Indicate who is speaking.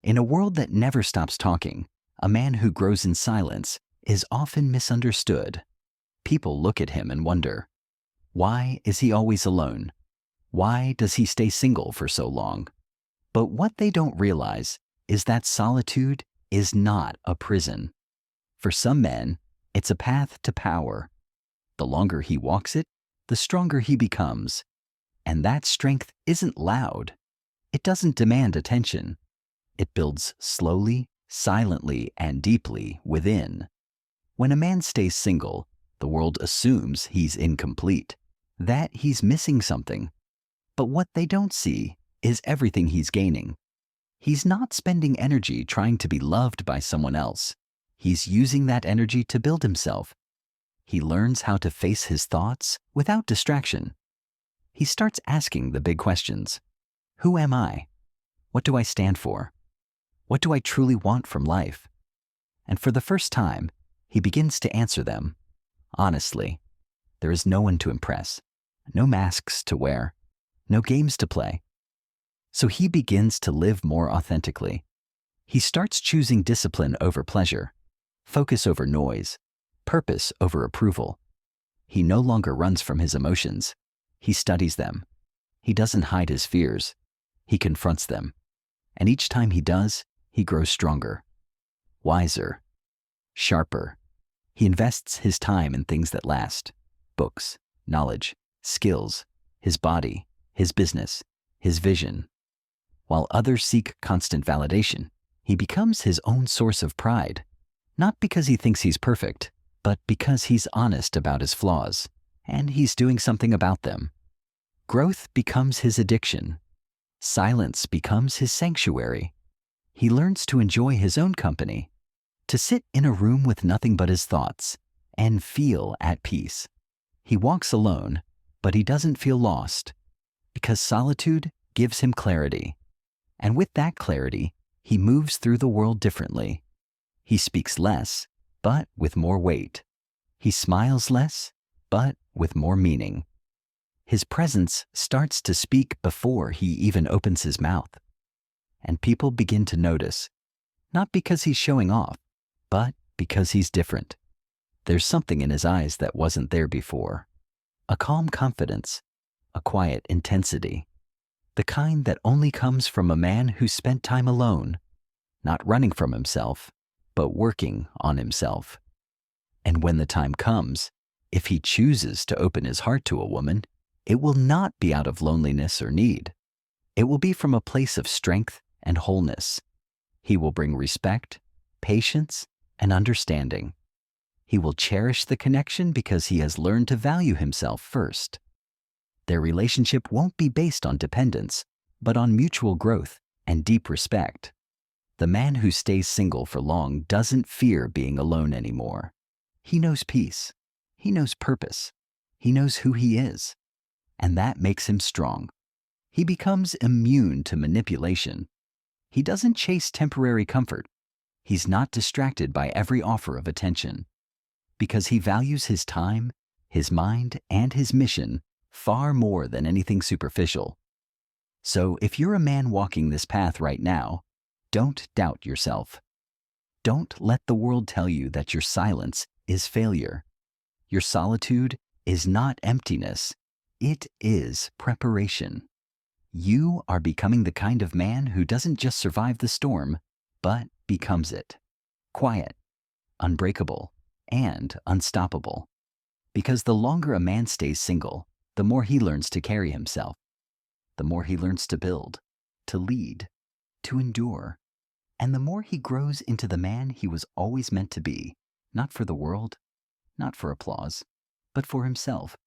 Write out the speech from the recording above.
Speaker 1: In a world that never stops talking, a man who grows in silence is often misunderstood. People look at him and wonder, why is he always alone? Why does he stay single for so long? But what they don't realize is that solitude is not a prison. For some men, it's a path to power. The longer he walks it, the stronger he becomes. And that strength isn't loud. It doesn't demand attention. It builds slowly, silently, and deeply within. When a man stays single, the world assumes he's incomplete, that he's missing something. But what they don't see is everything he's gaining. He's not spending energy trying to be loved by someone else. He's using that energy to build himself. He learns how to face his thoughts without distraction. He starts asking the big questions. Who am I? What do I stand for? What do I truly want from life? And for the first time, he begins to answer them. Honestly, there is no one to impress, no masks to wear, no games to play. So he begins to live more authentically. He starts choosing discipline over pleasure, focus over noise, purpose over approval. He no longer runs from his emotions. He studies them. He doesn't hide his fears. He confronts them. And each time he does, he grows stronger, wiser, sharper. He invests his time in things that last: books, knowledge, skills, his body, his business, his vision. While others seek constant validation, he becomes his own source of pride, not because he thinks he's perfect, but because he's honest about his flaws, and he's doing something about them. Growth becomes his addiction. Silence becomes his sanctuary. He learns to enjoy his own company, to sit in a room with nothing but his thoughts, and feel at peace. He walks alone, but he doesn't feel lost, because solitude gives him clarity. And with that clarity, he moves through the world differently. He speaks less, but with more weight. He smiles less, but with more meaning. His presence starts to speak before he even opens his mouth. And people begin to notice, not because he's showing off, but because he's different. There's something in his eyes that wasn't there before. A calm confidence, a quiet intensity, the kind that only comes from a man who spent time alone, not running from himself, but working on himself. And when the time comes, if he chooses to open his heart to a woman, it will not be out of loneliness or need. It will be from a place of strength and wholeness. He will bring respect, patience, and understanding. He will cherish the connection because he has learned to value himself first. Their relationship won't be based on dependence, but on mutual growth and deep respect. The man who stays single for long doesn't fear being alone anymore. He knows peace. He knows purpose. He knows who he is. And that makes him strong. He becomes immune to manipulation. He doesn't chase temporary comfort. He's not distracted by every offer of attention, because he values his time, his mind, and his mission far more than anything superficial. So if you're a man walking this path right now, don't doubt yourself. Don't let the world tell you that your silence is failure. Your solitude is not emptiness. It is preparation. You are becoming the kind of man who doesn't just survive the storm, but becomes it. Quiet, unbreakable, and unstoppable. Because the longer a man stays single, the more he learns to carry himself. The more he learns to build, to lead, to endure. And the more he grows into the man he was always meant to be, not for the world, not for applause, but for himself.